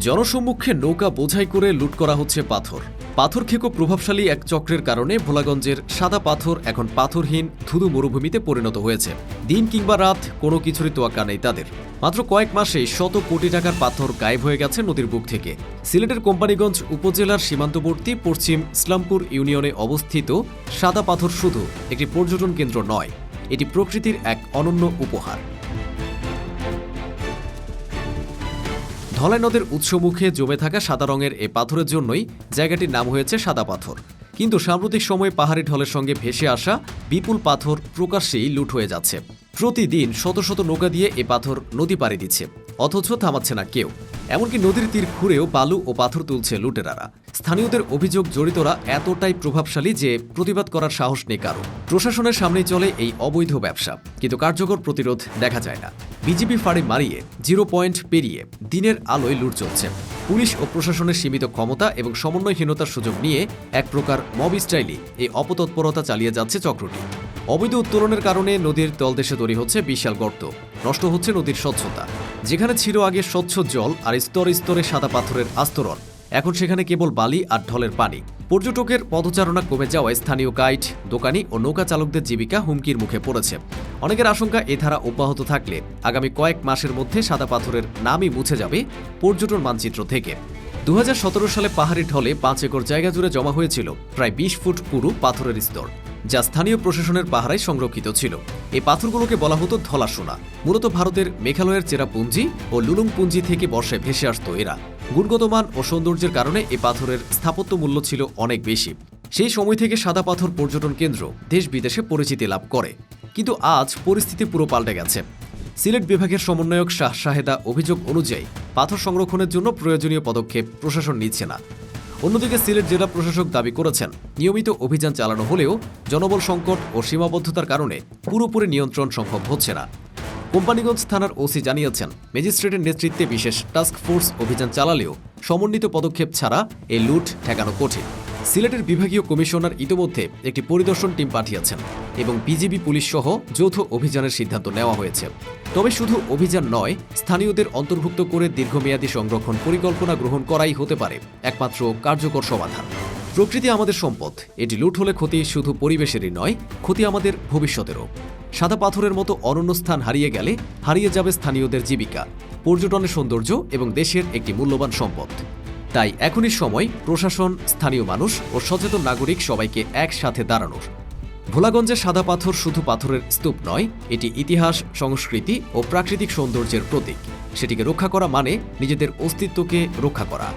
জনসম্মুখে নৌকা বোঝাই করে লুট করা হচ্ছে পাথর। পাথর খেকো প্রভাবশালী এক চক্রের কারণে ভোলাগঞ্জের সাদা পাথর এখন পাথরহীন ধুধু মরুভূমিতে পরিণত হয়েছে। দিন কিংবা রাত কোনো কিছুরই তোয়াক্কা নেই তাদের। মাত্র কয়েক মাসে শত কোটি টাকার পাথর গায়েব হয়ে গেছে নদীর বুক থেকে। সিলেটের কোম্পানীগঞ্জ উপজেলার সীমান্তবর্তী পশ্চিম ইসলামপুর ইউনিয়নে অবস্থিত সাদা পাথর শুধু একটি পর্যটন কেন্দ্র নয়, এটি প্রকৃতির এক অনন্য উপহার। ধলাই নদের উৎসমুখে জমে থাকা সাদা রঙের এই পাথরের জন্যই জায়গাটির নাম হয়েছে সাদা পাথর। কিন্তু সাম্প্রতিক সময়ে পাহাড়ি ঢলের সঙ্গে ভেসে আসা বিপুল পাথর প্রকাশ্যেই লুট হয়ে যাচ্ছে। প্রতিদিন শত শত নৌকা দিয়ে এ পাথর নদী পাড়ি দিচ্ছে, অথচ থামাচ্ছে না কেউ। এমনকি নদীর তীর ঘুরেও বালু ও পাথর তুলছে লুটেরারা। স্থানীয়দের অভিযোগ, জড়িতরা এতটাই প্রভাবশালী যে প্রতিবাদ করার সাহস নেই কারো। প্রশাসনের সামনেই চলে এই অবৈধ ব্যবসা, কিন্তু কার্যকর প্রতিরোধ দেখা যায় না। বিজিবি ফাঁড়ি মারিয়ে 0 পয়েন্ট পেরিয়ে দিনের আলোয় লুট চলছে। পুলিশ ও প্রশাসনের সীমিত ক্ষমতা এবং সমন্বয়হীনতার সুযোগ নিয়ে এক প্রকার মব স্টাইলে এই অপতৎপরতা চালিয়ে যাচ্ছে চক্রটি। অবৈধ উত্তোলনের কারণে নদীর তলদেশে তৈরি হচ্ছে বিশাল গর্ত, নষ্ট হচ্ছে নদীর স্বচ্ছতা। যেখানে ছিল আগে স্বচ্ছ জল আর স্তরে স্তরে সাদা পাথরের আস্তরণ, এখন সেখানে কেবল বালি আর ঢলের পানি। পর্যটকের পদচারণা কমে যাওয়ায় স্থানীয় গাইড, দোকানি ও নৌকা চালকদের জীবিকা হুমকির মুখে পড়েছে। অনেকের আশঙ্কা, এ ধারা অব্যাহত থাকলে আগামী কয়েক মাসের মধ্যে সাদা পাথরের নামই মুছে যাবে পর্যটন মানচিত্র থেকে। 2017 সালে পাহাড়ি ঢলে 5 একর জায়গা জুড়ে জমা হয়েছিল প্রায় 20 ফুট পুরু পাথরের স্তর, যা স্থানীয় প্রশাসনের পাহারায় সংরক্ষিত ছিল। এই পাথরগুলোকে বলা হতো ধলা সোনা। মূলত ভারতের মেঘালয়ের চেরাপুঞ্জি ও লুলুংপুঞ্জি থেকে বর্ষায় ভেসে আসত এরা। গুণগত মান ও সৌন্দর্যের কারণে এই পাথরের স্থাপত্য মূল্য ছিল অনেক বেশি। সেই সময় থেকে সাদা পাথর পর্যটন কেন্দ্র দেশ বিদেশে পরিচিতি লাভ করে। কিন্তু আজ পরিস্থিতি পুরো পাল্টে গেছে। সিলেট বিভাগের সমন্বয়ক শাহ শাহেদা অভিযোগ অনুযায়ী পাথর সংরক্ষণের জন্য প্রয়োজনীয় পদক্ষেপ প্রশাসন নিচ্ছে না। অন্যদিকে সিলেট জেলা প্রশাসক দাবি করেছেন, নিয়মিত অভিযান চালানো হলেও জনবল সংকট ও সীমাবদ্ধতার কারণে পুরোপুরি নিয়ন্ত্রণ সম্ভব হচ্ছে না। কোম্পানীগঞ্জ থানার ওসি জানিয়েছেন, ম্যাজিস্ট্রেটের নেতৃত্বে বিশেষ টাস্ক ফোর্স অভিযান চালালেও সমন্বিত পদক্ষেপ ছাড়া এই লুট ঠেকানো কঠিন। সিলেটের বিভাগীয় কমিশনার ইতোমধ্যে একটি পরিদর্শন টিম পাঠিয়েছেন এবং বিজিবি পুলিশ সহ যৌথ অভিযানের সিদ্ধান্ত নেওয়া হয়েছে। তবে শুধু অভিযান নয়, স্থানীয়দের অন্তর্ভুক্ত করে দীর্ঘমেয়াদী সংরক্ষণ পরিকল্পনা গ্রহণ করাই হতে পারে একমাত্র কার্যকর সমাধান। প্রকৃতি আমাদের সম্পদ, এটি লুট হলে ক্ষতি শুধু পরিবেশেরই নয়, ক্ষতি আমাদের ভবিষ্যতেরও। সাদা পাথরের মতো অনন্য স্থান হারিয়ে গেলে হারিয়ে যাবে স্থানীয়দের জীবিকা, পর্যটনের সৌন্দর্য এবং দেশের একটি মূল্যবান সম্পদ। তাই এখনই সময় প্রশাসন, স্থানীয় মানুষ ও সচেতন নাগরিক সবাইকে একসাথে দাঁড়ানোর। ভোলাগঞ্জের সাদা পাথর শুধু পাথরের স্তূপ নয়, এটি ইতিহাস, সংস্কৃতি ও প্রাকৃতিক সৌন্দর্যের প্রতীক। সেটিকে রক্ষা করা মানে নিজেদের অস্তিত্বকে রক্ষা করা।